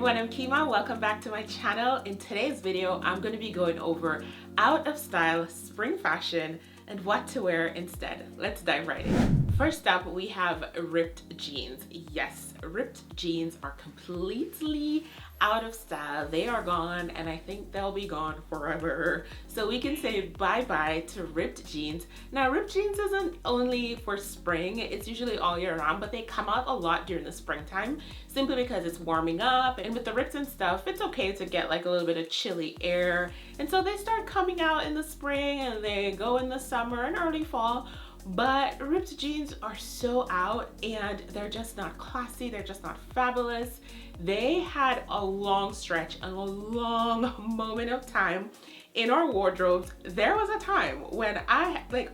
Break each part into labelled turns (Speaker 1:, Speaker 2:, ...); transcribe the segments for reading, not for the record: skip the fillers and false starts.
Speaker 1: everyone, I'm Kima. Welcome back to my channel. In today's video, I'm going to be going over out of style spring fashion and what to wear instead. Let's dive right in. First up, we have ripped jeans. Yes, ripped jeans are completely out of style. They are gone, and I think they'll be gone forever. So we can say bye-bye to ripped jeans. Now, ripped jeans isn't only for spring, it's usually all year round, but they come out a lot during the springtime simply because it's warming up, and with the rips and stuff, it's okay to get like a little bit of chilly air. And so they start coming out in the spring and they go in the summer and early fall. But ripped jeans are so out, and they're just not classy, they're just not fabulous. They had a long stretch and a long moment of time in our wardrobes. There was a time when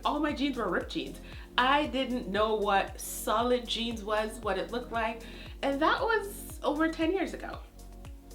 Speaker 1: all my jeans were ripped jeans. I didn't know what solid jeans was, what it looked like, and that was over 10 years ago.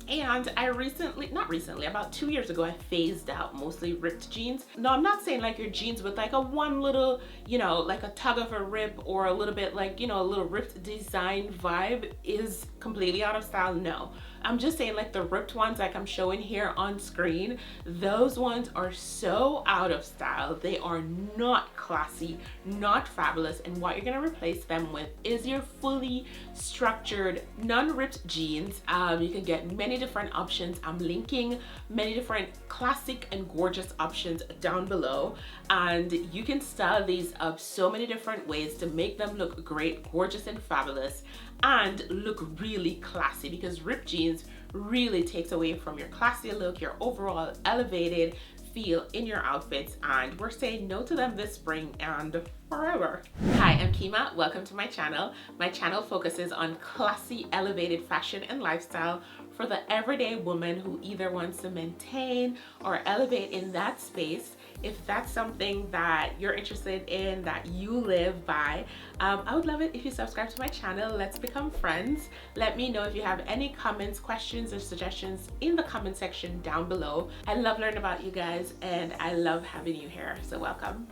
Speaker 1: And I about 2 years ago, I phased out mostly ripped jeans. No, I'm not saying like your jeans with like a one little, like a tug of a rip or a little bit like, a little ripped design vibe is completely out of style. No, I'm just saying like the ripped ones like I'm showing here on screen, those ones are so out of style. They are not classy, not fabulous. And what you're gonna replace them with is your fully structured, non-ripped jeans. You can get many different options. I'm linking many different classic and gorgeous options down below, and you can style these up so many different ways to make them look great, gorgeous, and fabulous, and look really classy, because ripped jeans really takes away from your classy look, your overall elevated feel in your outfits, and we're saying no to them this spring and forever. Hi, I'm Kima. Welcome to my channel. My channel focuses on classy, elevated fashion and lifestyle for the everyday woman who either wants to maintain or elevate in that space. If that's something that you're interested in, that you live by, I would love it if you subscribe to my channel. Let's become friends. Let me know if you have any comments, questions, or suggestions in the comment section down below. I love learning about you guys, and I love having you here, so welcome.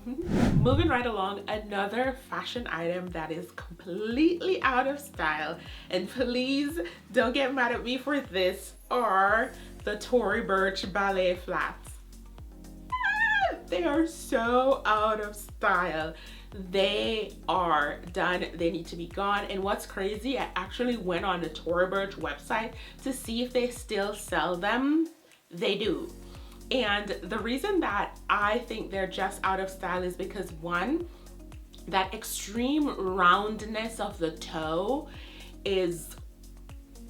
Speaker 1: Moving right along, another fashion item that is completely out of style, and please don't get mad at me for this, are the Tory Burch Ballet Flats. They are so out of style. They are done. They need to be gone. And what's crazy, I actually went on the Tory Burch website to see if they still sell them. They do. And the reason that I think they're just out of style is because, one, that extreme roundness of the toe is,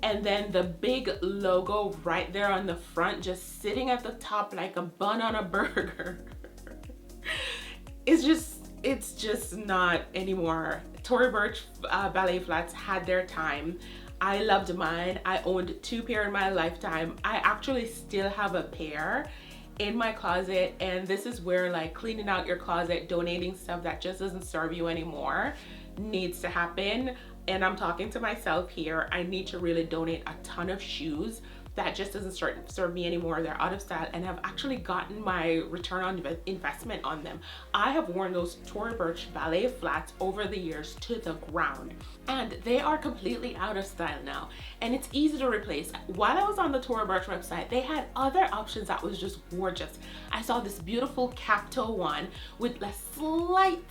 Speaker 1: and then the big logo right there on the front, just sitting at the top like a bun on a burger. It's just not anymore. Tory Burch Ballet Flats had their time. I loved mine. I owned 2 pair in my lifetime. I actually still have a pair in my closet, and this is where like cleaning out your closet, donating stuff that just doesn't serve you anymore needs to happen. And I'm talking to myself here. I need to really donate a ton of shoes that just doesn't serve me anymore. They're out of style, and I've actually gotten my return on investment on them. I have worn those Tory Burch Ballet Flats over the years to the ground, and they are completely out of style now, and it's easy to replace. While I was on the Tory Burch website, they had other options that was just gorgeous. I saw this beautiful cap toe one with a slight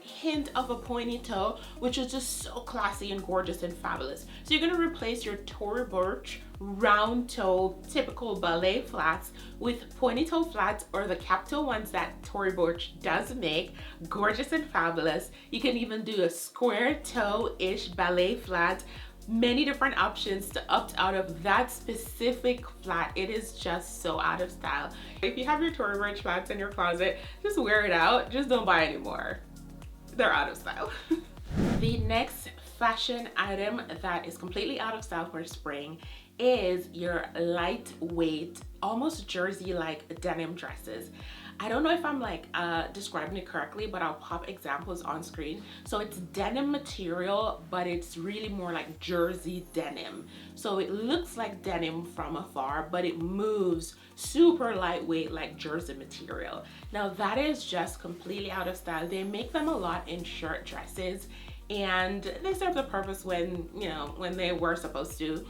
Speaker 1: hint of a pointy toe, which is just so classy and gorgeous and fabulous. So you're gonna replace your Tory Burch round toe typical ballet flats with pointy toe flats, or the cap toe ones that Tory Burch does make, gorgeous and fabulous. You can even do a square toe-ish ballet flat. Many different options to opt out of that specific flat. It is just so out of style. If you have your Tory Burch flats in your closet, just wear it out. Just don't buy anymore. They're out of style. The next fashion item that is completely out of style for spring is your lightweight, almost jersey-like denim dresses. I don't know if I'm describing it correctly, but I'll pop examples on screen. So it's denim material, but it's really more like jersey denim. So it looks like denim from afar, but it moves super lightweight like jersey material. Now that is just completely out of style. They make them a lot in shirt dresses, and they serve the purpose when, when they were supposed to.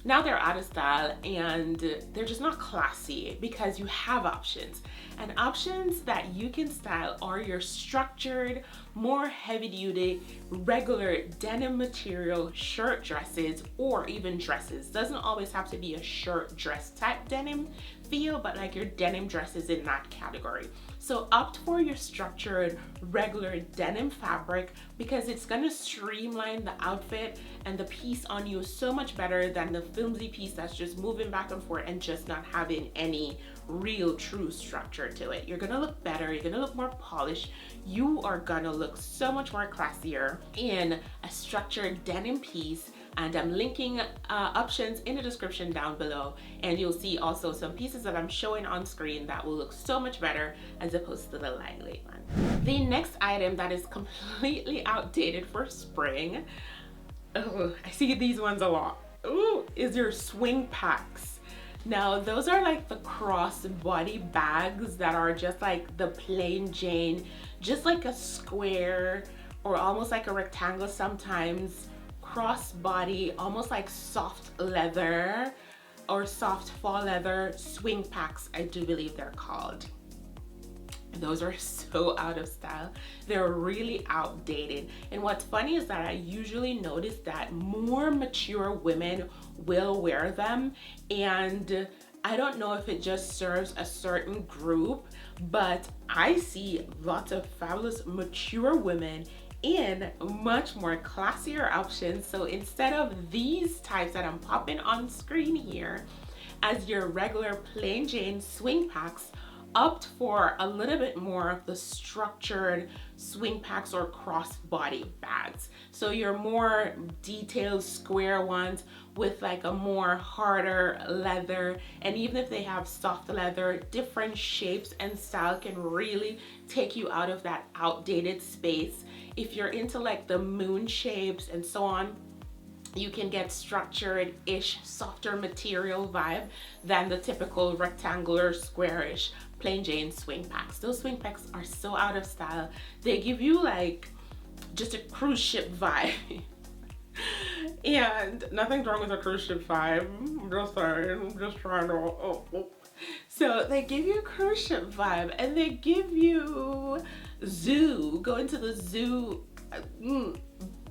Speaker 1: Now they're out of style and they're just not classy because you have options. And options that you can style are your structured, more heavy duty, regular denim material shirt dresses, or even dresses. Doesn't always have to be a shirt dress type denim feel, but like your denim dresses in that category. So opt for your structured regular denim fabric because it's gonna streamline the outfit, and the piece on you is so much better than the flimsy piece that's just moving back and forth and just not having any real true structure to it. You're gonna look better, you're gonna look more polished, you are gonna look so much more classier in a structured denim piece. And I'm linking options in the description down below, and you'll see also some pieces that I'm showing on screen that will look so much better as opposed to the lightweight one. The next item that is completely outdated for spring, oh, I see these ones a lot, ooh, is your Swingpacks. Now those are like the crossbody bags that are just like the plain Jane, just like a square or almost like a rectangle sometimes, crossbody, almost like soft leather or soft fall leather Swingpacks, I do believe they're called. Those are so out of style. They're really outdated. And what's funny is that I usually notice that more mature women will wear them, and I don't know if it just serves a certain group, but I see lots of fabulous mature women in much more classier options. So instead of these types that I'm popping on screen here as your regular plain Jane Swingpacks, opt for a little bit more of the structured Swingpacks or crossbody bags. So your more detailed square ones with like a more harder leather, and even if they have soft leather, different shapes and style can really take you out of that outdated space. If you're into like the moon shapes and so on, you can get structured-ish, softer material vibe than the typical rectangular, squarish, plain Jane Swingpacks. Those Swingpacks are so out of style. They give you like just a cruise ship vibe. And nothing's wrong with a cruise ship vibe. I'm just saying, I'm just trying to, So they give you a cruise ship vibe, and they give you zoo, go into the zoo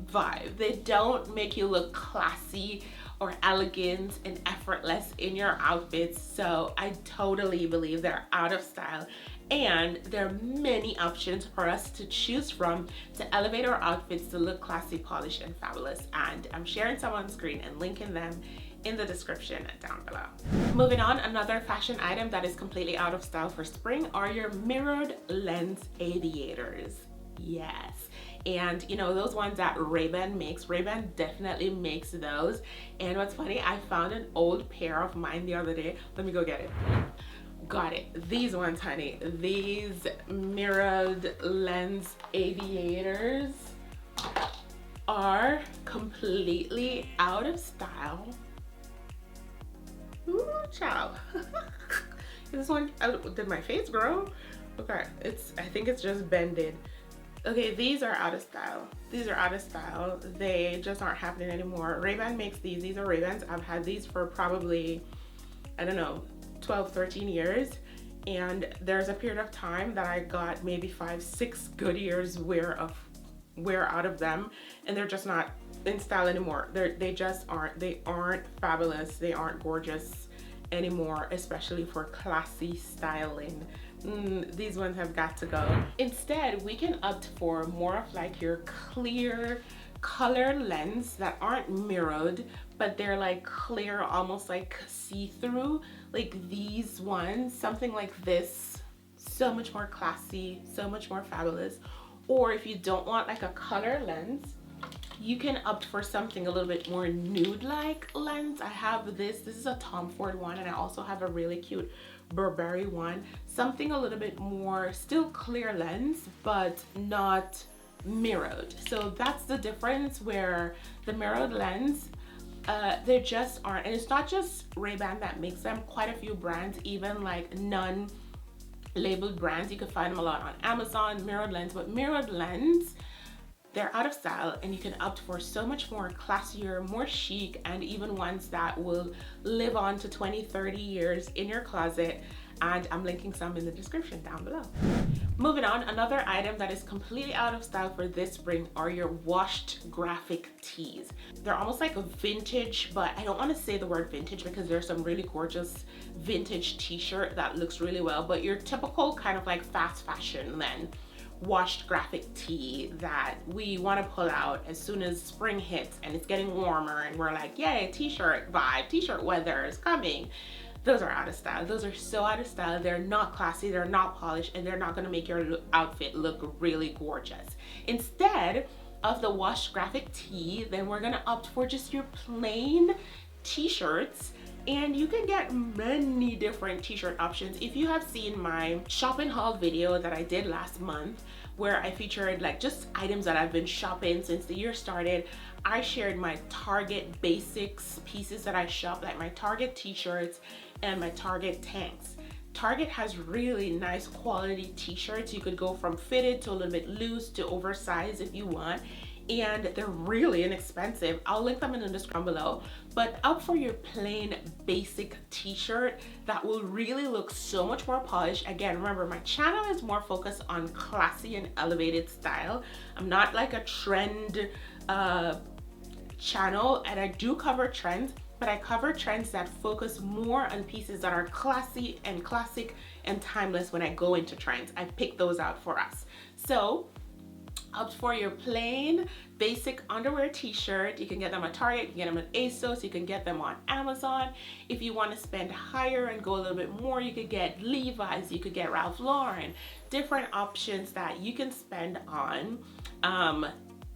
Speaker 1: vibe. They don't make you look classy or elegant and effortless in your outfits. So I totally believe they're out of style, and there are many options for us to choose from to elevate our outfits to look classy, polished, and fabulous. And I'm sharing some on screen and linking them in the description down below. Moving on, another fashion item that is completely out of style for spring are your mirrored lens aviators. Yes. And you know, those ones that Ray-Ban makes, Ray-Ban definitely makes those. And what's funny, I found an old pair of mine the other day. Let me go get it. Got it. These ones, honey. These mirrored lens aviators are completely out of style. Ooh, child. This one, oh, did my face grow? Okay, I think it's just bended. Okay, these are out of style. These are out of style. They just aren't happening anymore. Ray-Ban makes these. These are Ray-Bans. I've had these for probably, I don't know, 12, 13 years. And there's a period of time that I got maybe 5, 6 good years wear out of them, and they're just not in style anymore. They just aren't. They aren't fabulous. They aren't gorgeous anymore, especially for classy styling. These ones have got to go. Instead, we can opt for more of like your clear color lens that aren't mirrored, but they're like clear, almost like see-through, like these ones, something like this. So much more classy, so much more fabulous. Or if you don't want like a color lens, you can opt for something a little bit more nude-like lens. I have this is a Tom Ford one, and I also have a really cute Burberry one. Something a little bit more, still clear lens, but not mirrored. So that's the difference, where the mirrored lens, they just aren't, and it's not just Ray-Ban that makes them, quite a few brands, even like non-labeled brands, you can find them a lot on Amazon, mirrored lens. But mirrored lens, they're out of style and you can opt for so much more classier, more chic, and even ones that will live on to 20-30 years in your closet, and I'm linking some in the description down below. Moving on, another item that is completely out of style for this spring are your washed graphic tees. They're almost like a vintage, but I don't want to say the word vintage because there's some really gorgeous vintage t-shirt that looks really well, but your typical kind of like fast fashion then washed graphic tee that we want to pull out as soon as spring hits and it's getting warmer and we're like, yay, t-shirt vibe, t-shirt weather is coming. Those are out of style. Those are so out of style. They're not classy, they're not polished, and they're not going to make your outfit look really gorgeous. Instead of the washed graphic tee, then we're going to opt for just your plain t-shirts. And you can get many different t-shirt options. If you have seen my shopping haul video that I did last month, where I featured like just items that I've been shopping since the year started, I shared my Target basics pieces that I shop, like my Target t-shirts and my Target tanks. Target has really nice quality t-shirts. You could go from fitted to a little bit loose to oversized if you want, and they're really inexpensive. I'll link them in the description below. But opt for your plain basic t-shirt that will really look so much more polished. Again, remember, my channel is more focused on classy and elevated style. I'm not like a trend channel, and I do cover trends, but I cover trends that focus more on pieces that are classy and classic and timeless. When I go into trends, I pick those out for us. So opt for your plain basic underwear t-shirt. You can get them at Target, you can get them at ASOS, you can get them on Amazon. If you want to spend higher and go a little bit more, you could get Levi's, you could get Ralph Lauren, different options that you can spend on.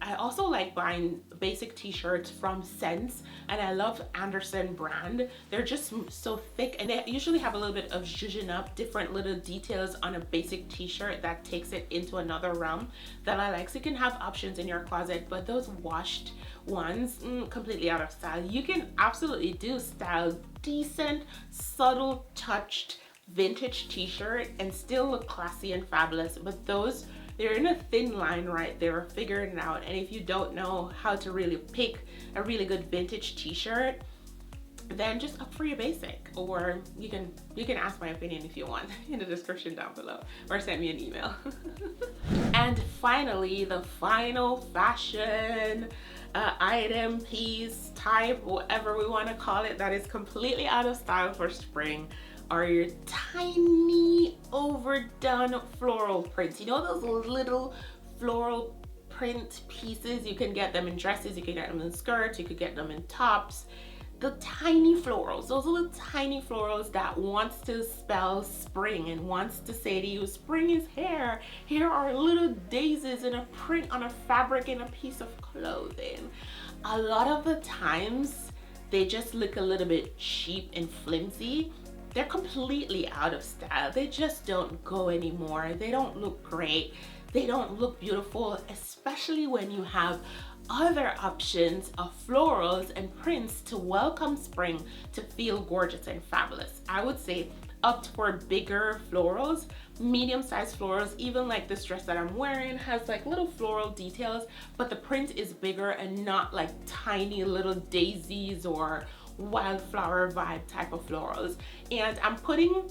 Speaker 1: I also like buying basic t-shirts from Sense, and I love Anderson brand. They're just so thick, and they usually have a little bit of zhuzhing up, different little details on a basic t-shirt that takes it into another realm that I like. So you can have options in your closet, but those washed ones, completely out of style. You can absolutely do style decent, subtle touched vintage t-shirt and still look classy and fabulous, but those, they're in a thin line right there, figuring it out. And if you don't know how to really pick a really good vintage t-shirt, then just opt for your basic, or you can ask my opinion if you want in the description down below, or send me an email. And finally, the final fashion item, piece, type, whatever we want to call it, that is completely out of style for spring are your tiny overdone floral prints. You know those little floral print pieces? You can get them in dresses, you can get them in skirts, you could get them in tops. The tiny florals, those little tiny florals that wants to spell spring and wants to say to you, spring is here. Here are little daisies in a print on a fabric in a piece of clothing. A lot of the times they just look a little bit cheap and flimsy. They're completely out of style. They just don't go anymore. They don't look great. They don't look beautiful, especially when you have other options of florals and prints to welcome spring to feel gorgeous and fabulous. I would say opt for bigger florals, medium-sized florals. Even like this dress that I'm wearing has like little floral details, but the print is bigger and not like tiny little daisies or wildflower vibe type of florals. And I'm putting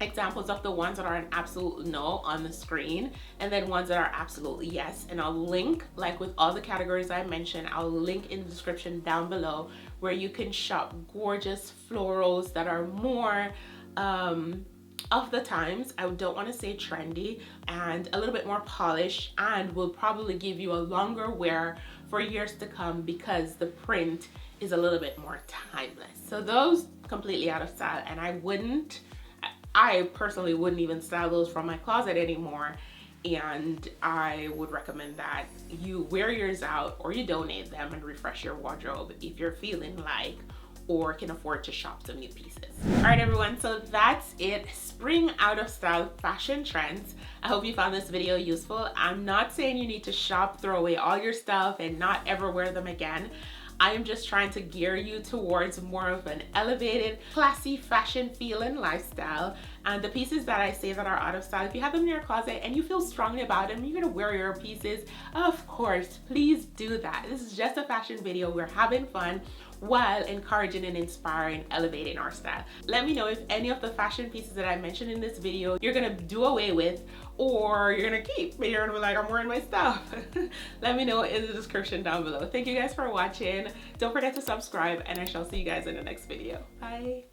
Speaker 1: examples of the ones that are an absolute no on the screen, and then ones that are absolutely yes, and I'll link, like with all the categories I mentioned, I'll link in the description down below where you can shop gorgeous florals that are more of the times. I don't want to say trendy, and a little bit more polished, and will probably give you a longer wear for years to come because the print is a little bit more timeless. So those completely out of style, and I personally wouldn't even style those from my closet anymore, and I would recommend that you wear yours out or you donate them and refresh your wardrobe if you're feeling like or can afford to shop some new pieces. All right, everyone, so that's it. Spring out of style fashion trends. I hope you found this video useful. I'm not saying you need to shop, throw away all your stuff and not ever wear them again. I am just trying to gear you towards more of an elevated, classy, fashion feeling lifestyle. And the pieces that I say that are out of style, if you have them in your closet and you feel strongly about them, you're gonna wear your pieces, of course, please do that. This is just a fashion video. We're having fun while encouraging and inspiring, elevating our style. Let me know if any of the fashion pieces that I mentioned in this video you're gonna do away with or you're gonna keep. Maybe you're gonna be like, I'm wearing my stuff. Let me know in the description down below. Thank you guys for watching. Don't forget to subscribe and I shall see you guys in the next video. Bye.